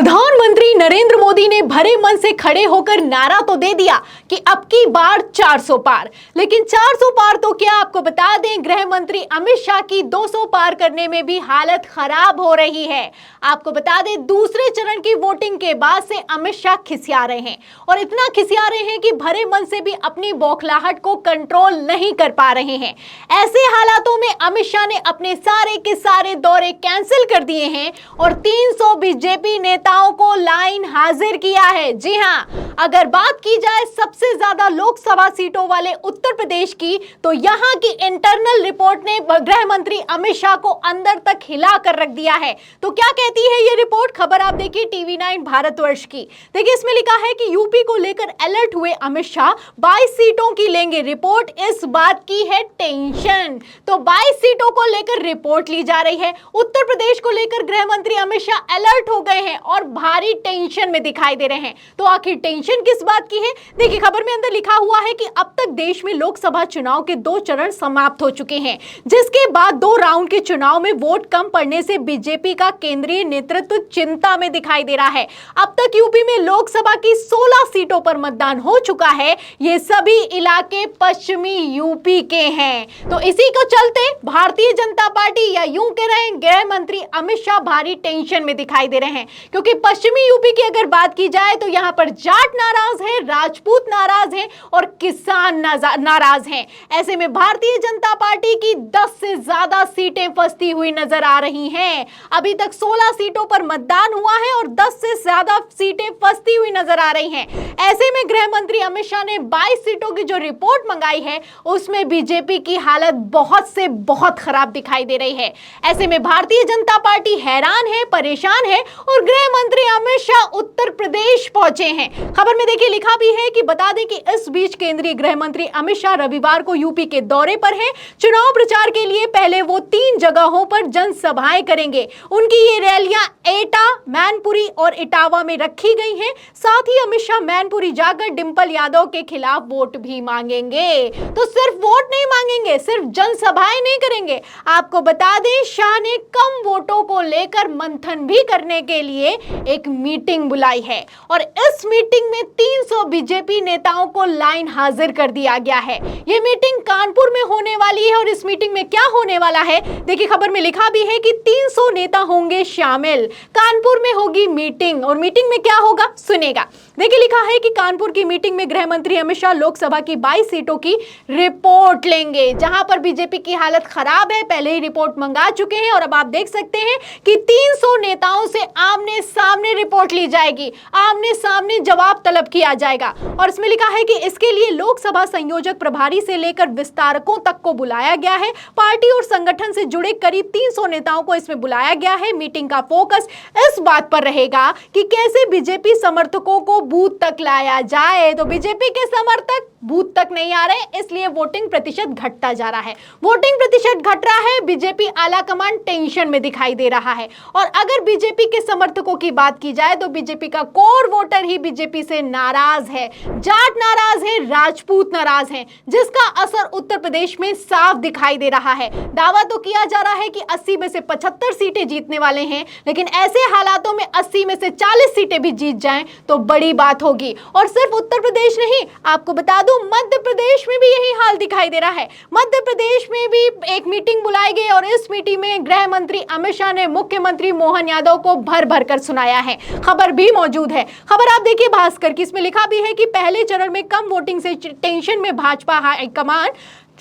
प्रधानमंत्री नरेंद्र मोदी ने भरे मन से खड़े होकर नारा तो दे दिया कि अब की बार 400 पार, लेकिन 400 पार तो क्या, आपको बता दें गृह मंत्री अमित शाह की 200 पार करने में भी हालत खराब हो रही है। आपको बता दें दूसरे चरण की वोटिंग के बाद से अमित शाह खिसिया रहे हैं और इतना खिसिया रहे हैं कि भरे मन से भी अपनी बौखलाहट को कंट्रोल नहीं कर पा रहे हैं। ऐसे हालातों में अमित शाह ने अपने सारे के सारे दौरे कैंसिल कर दिए हैं और 300 बीजेपी नेताओं को लाइन हाजिर किया है। जी हां, अगर बात की जाए सबसे ज्यादा लोकसभा सीटों वाले उत्तर प्रदेश की, तो यहां की इंटरनल रिपोर्ट ने गृह मंत्री अमित शाह को अंदर तक हिला कर रख दिया है। तो क्या कहती है ये रिपोर्ट? खबर आप देखिए TV9 भारतवर्ष की। देखिए इसमें लिखा है कि यूपी को लेकर अलर्ट हुए अमित शाह, 22 सीटों की लेंगे रिपोर्ट, इस बात की है टेंशन। तो 22 सीटों को लेकर रिपोर्ट ली जा रही है। उत्तर प्रदेश को लेकर गृह मंत्री अमित शाह अलर्ट हो गए हैं और भारी टेंशन में दिखाई दे रहे हैं। तो आखिर टेंशन किस बात की है? देखिए खबर में अंदर लिखा हुआ है कि अब तक देश में लोकसभा चुनाव के 2 चरण समाप्त हो चुके हैं, जिसके बाद 2 राउंड के चुनाव में वोट कम पड़ने से बीजेपी का केंद्रीय नेतृत्व चिंता में दिखाई दे रहा है। अब तक यूपी में लोकसभा की 16 सीटों पर मतदान हो चुका है। ये सभी इलाके पश्चिमी यूपी के हैं। तो इसी को चलते भारतीय जनता पार्टी या यूं कह रहे हैं गृह मंत्री अमित शाह भारी टेंशन में दिखाई दे रहे हैं, क्योंकि पश्चिमी यूपी की अगर बात की जाए तो यहां पर जाट नाराज है, राजपूत नाराज है और किसान नाराज हैं। ऐसे में भारतीय जनता पार्टी की 10 से ज्यादा सीटें फंसती हुई नजर आ रही हैं। अभी तक 16 सीटों पर मतदान हुआ है और 10 से ज्यादा सीटें फंसती हुई नजर आ रही हैं। ऐसे में गृह मंत्री अमित शाह ने 22 सीटों की जो रिपोर्ट मंगाई है उसमें बीजेपी की हालत बहुत से बहुत खराब दिखाई दे रही है। ऐसे में भारतीय जनता पार्टी हैरान है, परेशान है और गृह मंत्री अमित शाह उत्तर प्रदेश पहुंचे हैं। खबर में देखिए लिखा भी है कि बता दें कि इस बीच केंद्रीय गृह मंत्री अमित शाह रविवार को यूपी के दौरे पर हैं। चुनाव प्रचार के लिए पहले वो 3 जगहों पर जनसभाएं करेंगे। उनकी ये रैलियां एटा, मैनपुरी और इटावा में रखी गई हैं। साथ ही अमित शाह मैनपुरी जाकर डिंपल यादव के खिलाफ वोट भी मांगेंगे। तो सिर्फ वोट नहीं मांगेंगे, सिर्फ जनसभाएं नहीं करेंगे। आपको बता दें शाह ने कम वोटों को लेकर मंथन भी करने के लिए एक मीटिंग बुलाई है और इस मीटिंग में 300 बीजेपी नेताओं को लाइन हाजिर कर दिया गया है। यह मीटिंग कानपुर में होने वाली है और इस मीटिंग में क्या होने वाला है? देखिए खबर में लिखा भी है कि 300 नेता होंगे शामिल। कानपुर में होगी मीटिंग और मीटिंग में क्या होगा सुनेगा। देखिए लिखा है कि कानपुर की मीटिंग में गृह मंत्री अमित शाह लोकसभा की 22 सीटों की रिपोर्ट लेंगे, जहां पर बीजेपी की हालत खराब है। पहले ही रिपोर्ट मंगा चुके हैं और अब आप देख सकते हैं कि 300 नेताओं से आमने सामने रिपोर्ट ली जाएगी, आमने सामने जवाब तलब किया जाएगा। और इसमें लिखा है कि इसके लिए लोकसभा संयोजक प्रभारी से लेकर विस्तारकों तक को बुलाया गया है। पार्टी और संगठन से जुड़े करीब 300 नेताओं को इसमें बुलाया गया है। मीटिंग का फोकस इस बात पर रहेगा कि कैसे बीजेपी समर्थकों को बूथ तक लाया जाए। तो बीजेपी के समर्थक बूथ तक नहीं आ रहे, इसलिए वोटिंग प्रतिशत घटता जा रहा है। वोटिंग प्रतिशत घट रहा है, बीजेपी आला कमान टेंशन में दिखाई दे रहा है। और अगर बीजेपी के समर्थकों की बात की जाए तो बीजेपी का कोर वोटर ही बीजेपी से नाराज है। जाट नाराज है, राजपूत नाराज है, जिसका असर उत्तर प्रदेश में साफ दिखाई दे रहा है। दावा तो किया जा रहा है कि 80 में से 75 सीटें जीतने वाले हैं, लेकिन ऐसे हालातों में 80 में से 40 सीटें भी जीत जाएं तो बड़ी बात होगी। और सिर्फ उत्तर प्रदेश नहीं, आपको बता दूं मध्य प्रदेश में भी यही हाल दिखाई दे रहा है। मध्य प्रदेश में भी एक मीटिंग बुलाई गई और इस मीटिंग में गृह मंत्री अमित शाह ने मुख्यमंत्री मोहन यादव को भर भर कर सुनाया है। खबर भी मौजूद है। खबर आप देखिए भास्कर की, इसमें लिखा भी है कि पहले चरण में कम वोटिंग से टेंशन में भाजपा हाईकमान।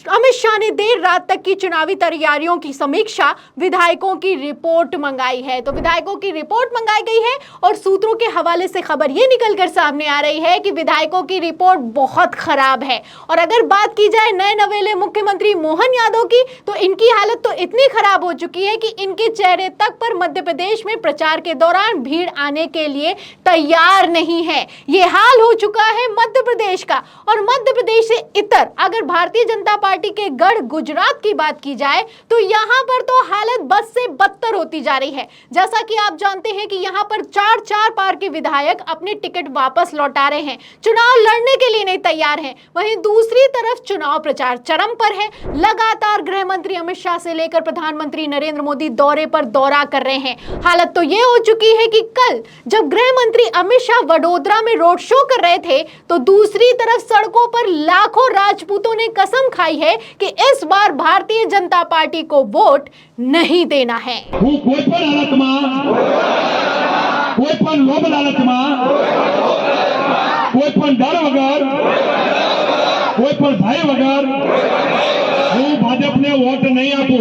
अमित शाह ने देर रात तक की चुनावी तैयारियों की समीक्षा, विधायकों की रिपोर्ट मंगाई है। तो विधायकों की रिपोर्ट मंगाई गई है और सूत्रों के हवाले से खबर यह निकलकर सामने आ रही है कि विधायकों की रिपोर्ट बहुत खराब है। और अगर बात की जाए नए नवेले मुख्यमंत्री मोहन यादव की, तो इनकी हालत तो इतनी खराब हो चुकी है कि इनके चेहरे तक पर मध्य प्रदेश में प्रचार के दौरान भीड़ आने के लिए तैयार नहीं है। यह हाल हो चुका है मध्य प्रदेश का। और मध्य प्रदेश से इतर अगर भारतीय जनता पार्टी के गढ़ गुजरात की बात की जाए तो यहां पर तो हालत बद से बदतर होती जा रही है। जैसा कि आप जानते हैं कि यहां पर चार पार के विधायक अपने टिकट वापस लौटा रहे हैं, चुनाव लड़ने के लिए नहीं तैयार हैं। वहीं दूसरी तरफ चुनाव प्रचार चरम पर है। लगातार गृह मंत्री अमित शाह से लेकर प्रधानमंत्री नरेंद्र मोदी दौरे पर दौरा कर रहे हैं। हालत तो यह हो चुकी है कि कल जब गृह मंत्री अमित शाह वडोदरा में रोड शो कर रहे थे तो दूसरी तरफ सड़कों पर लाखों राजपूतों ने कसम खाई है कि इस बार भारतीय जनता पार्टी को वोट नहीं देना है। કોઈ પણ હાલતમાં, કોઈ પણ લોભ લાલચમાં, કોઈ પણ ડર વગર, કોઈ પણ ભય વગર હું ભાજપને વોટ નહીં આપું।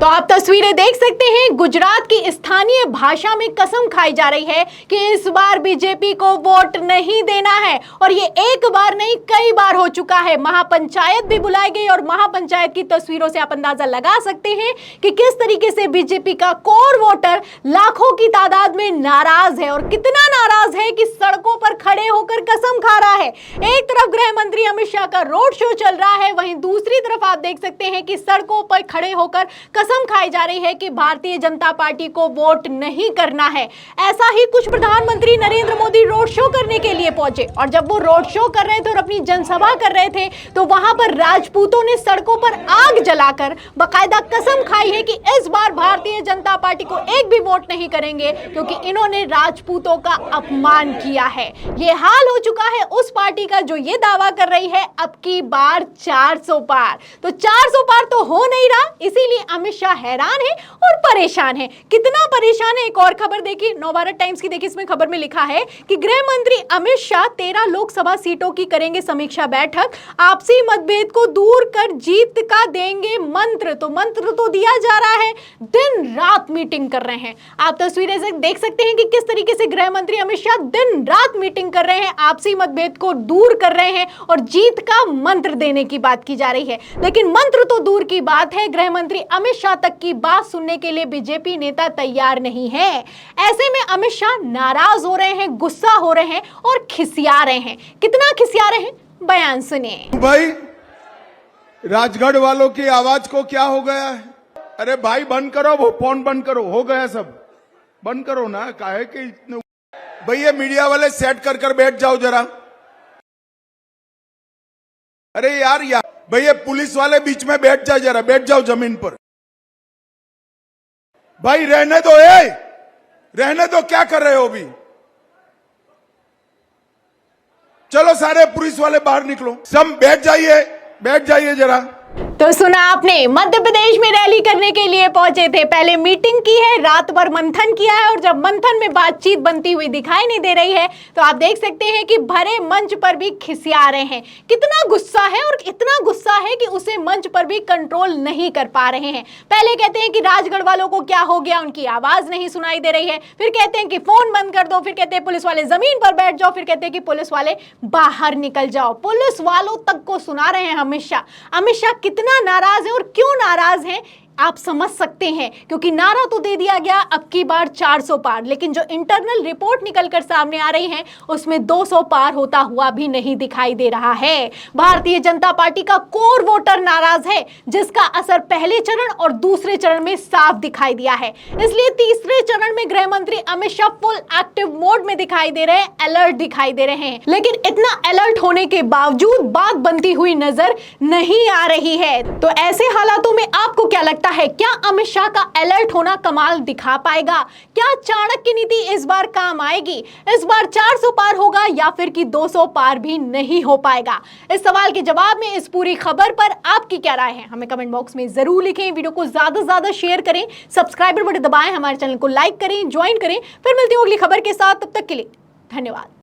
तो आप तस्वीरें देख सकते हैं, गुजरात की स्थानीय भाषा में कसम खाई जा रही है कि इस बार बीजेपी को वोट नहीं देना है। और ये एक बार नहीं कई बार हो चुका है। महापंचायत भी बुलाई गई और महापंचायत की तस्वीरों से आप अंदाजा लगा सकते हैं कि किस तरीके से बीजेपी का कोर वोटर लाखों की तादाद में नाराज है और कितना नाराज है कि सड़कों पर खड़े होकर कसम खा रहा है। एक तरफ गृह मंत्री अमित शाह का रोड शो चल रहा है, वहीं दूसरी तरफ आप देख सकते हैं कि सड़कों पर खड़े होकर कसम खाई जा रही है कि भारतीय जनता पार्टी को वोट नहीं करना है। ऐसा ही कुछ प्रधानमंत्री नरेंद्र मोदी रोड शो करने के लिए पहुंचे और जब वो रोड शो कर रहे थे और अपनी जनसभा कर रहे थे तो वहां पर राजपूतों ने सड़कों पर आग जलाकर बकायदा कसम खाई है कि इस बार भारतीय जनता पार्टी को एक भी वोट नहीं करेंगे क्योंकि इन्होंने राजपूतों का अपमान किया है। ये हाल हो चुका है उस पार्टी का जो ये दावा कर रही है अब की बार 400 पार। तो 400 पार तो हो नहीं रहा, इसीलिए अमित शाह हैरान है और परेशान है। कितना परेशान है एक और खबर देखिए, नवभारत टाइम्स की देखिए, इसमें खबर में लिखा है कि गृह मंत्री अमित शाह 13 लोकसभा सीटों की करेंगे समीक्षा बैठक, आपसी मतभेद को दूर कर जीत का देंगे मंत्र। तो मंत्र तो दिया जा रहा है, दिन रात मीटिंग कर रहे हैं। आप तस्वीरें से देख सकते हैं कि किस तरीके से गृह मंत्री अमित शाह दिन रात मीटिंग कर रहे हैं, आपसी मतभेद को दूर कर रहे हैं और जीत का मंत्र देने की बात की जा रही है। लेकिन मंत्र तो दूर की बात है, गृह मंत्री अमित शाह तक की बात सुनने के लिए बीजेपी नेता तैयार नहीं है। ऐसे में अमित शाह नाराज हो रहे हैं, गुस्सा हो रहे हैं और खिसिया रहे हैं। कितना खिसिया रहे हैं, बयान सुनिए। भाई राजगढ़ वालों की आवाज को क्या हो गया है? अरे भाई बंद करो, वो फोन बंद करो, हो गया सब बंद करो ना। काहे कि इतने भैया मीडिया वाले सेट कर बैठ जाओ जरा। अरे यार भैया पुलिस वाले बीच में बैठ जाओ जरा, बैठ जाओ जमीन पर। भाई रहने दो, रहने दो, क्या कर रहे हो अभी? चलो सारे पुलिस वाले बाहर निकलो, सब बैठ जाइए जरा। तो सुना आपने, मध्य प्रदेश में रैली करने के लिए पहुंचे थे, पहले मीटिंग की है, रात भर मंथन किया है और जब मंथन में बातचीत बनती हुई दिखाई नहीं दे रही है तो आप देख सकते हैं कि भरे मंच पर भी खिसिया रहे हैं। कितना गुस्सा है और इतना गुस्सा है कि उसे मंच पर भी कंट्रोल नहीं कर पा रहे हैं। पहले कहते हैं कि राजगढ़ वालों को क्या हो गया, उनकी आवाज नहीं सुनाई दे रही है, फिर कहते हैं कि फोन बंद कर दो, फिर कहते हैं पुलिस वाले जमीन पर बैठ जाओ, फिर कहते हैं कि पुलिस वाले बाहर निकल जाओ। पुलिस वालों तक को सुना रहे हैं अमित शाह। अमित शाह कितना नाराज है और क्यों नाराज हैं आप समझ सकते हैं, क्योंकि नारा तो दे दिया गया अब की बार 400 पार, लेकिन जो इंटरनल रिपोर्ट निकलकर सामने आ रही है उसमें 200 पार होता हुआ भी नहीं दिखाई दे रहा है। भारतीय जनता पार्टी का कोर वोटर नाराज है, जिसका असर पहले चरण और दूसरे चरण में साफ दिखाई दिया है। इसलिए तीसरे चरण में गृह मंत्री Amit Shah full active mode में दिखाई दे रहे हैं, अलर्ट दिखाई दे रहे हैं। लेकिन इतना अलर्ट होने के बावजूद बात बनती हुई नजर नहीं आ रही है। तो ऐसे हालातों में आपको क्या लगता है, क्या अमित शाह का अलर्ट होना कमाल दिखा पाएगा? क्या चाणक्य नीति इस बार काम आएगी? इस बार 400 पार होगा या फिर कि 200 पार भी नहीं हो पाएगा? इस सवाल के जवाब में इस पूरी खबर पर आपकी क्या राय है, हमें कमेंट बॉक्स में जरूर लिखें। वीडियो को ज्यादा से ज्यादा शेयर करें, सब्सक्राइबर बटन दबाएं, हमारे चैनल को लाइक करें, ज्वाइन करें। फिर मिलती हूं अगली खबर के साथ, तब तक के लिए धन्यवाद।